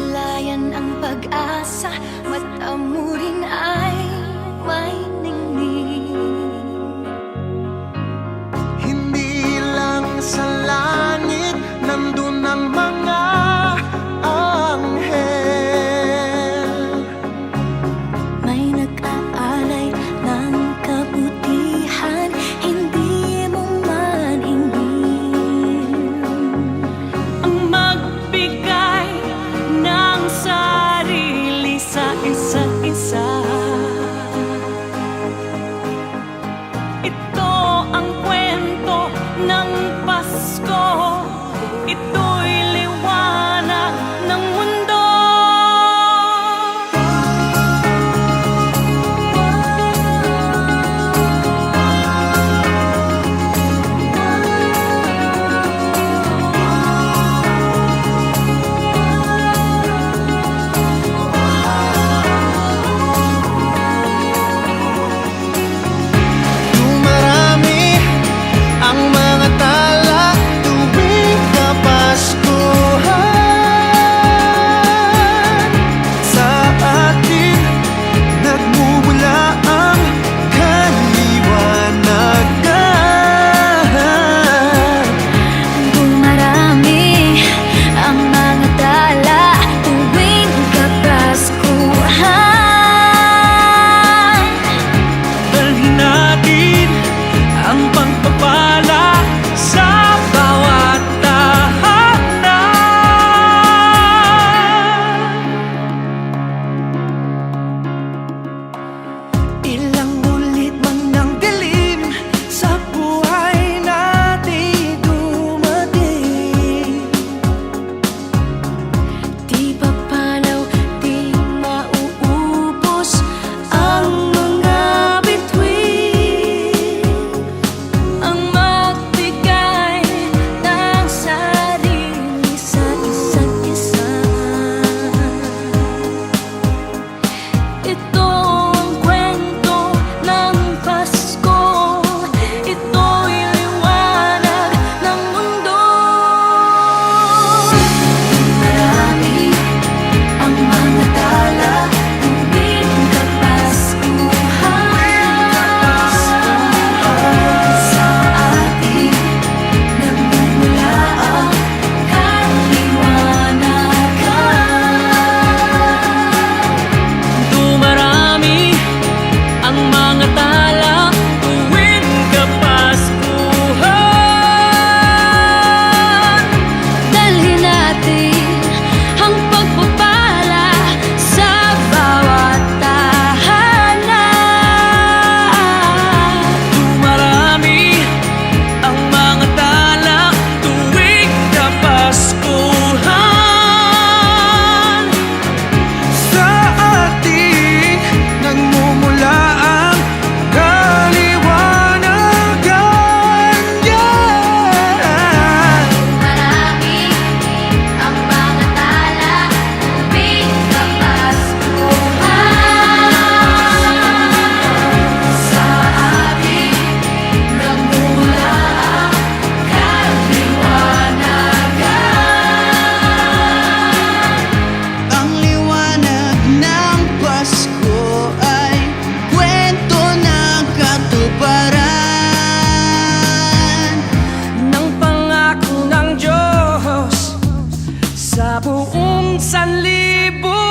Hilayan ang pag-asa, mata mo rin ay may ningning. Hindi lang sa langit nandun ang mga anghel. May nag-aalay ng kabutihan, hindi mo man ingin. Ang magbigay ng sarili sa isa't isa. Ito ang kwento ng Pasko. Ito'y liwanag ng mundo. Dumarami ang mga tala tuwing Kapaskuhan. Sa atin nagmumula ang kaliwanagan. Dumarami ang mga tala tuwing Kapaskuhan. Dalhin natin ang pagpapala sa bawat tahanan. Ilang ulit man ng dilim sa buhay natin dumating. Di papalaw, di mauubos ang mga bituin. Ang magbigay ng sarili sa isa't isa. Ito ang kwento ng Pasko. Ito'y liwanag ng mundo. Marami ang mga tala tuwing Kapaskuhan. Sa atin nagmumula ang kaliwanagan. Dumarami ang mga tala tuwing Kapaskuhan. Dalhin natin ang pagpapala sa bawat tahanan. Dumarami ang mga tala tuwing Kapaskuhan. Sa ating nagmumula ang kaliwanagan. Marami ang mga tala tuwing Kapaskuhan. Sa atin nagmumula ang kaliwanagan. Ang liwanag ng Pasko ay kwento ng katuparan Ng pangako ng Diyos sa buong sanlibutan.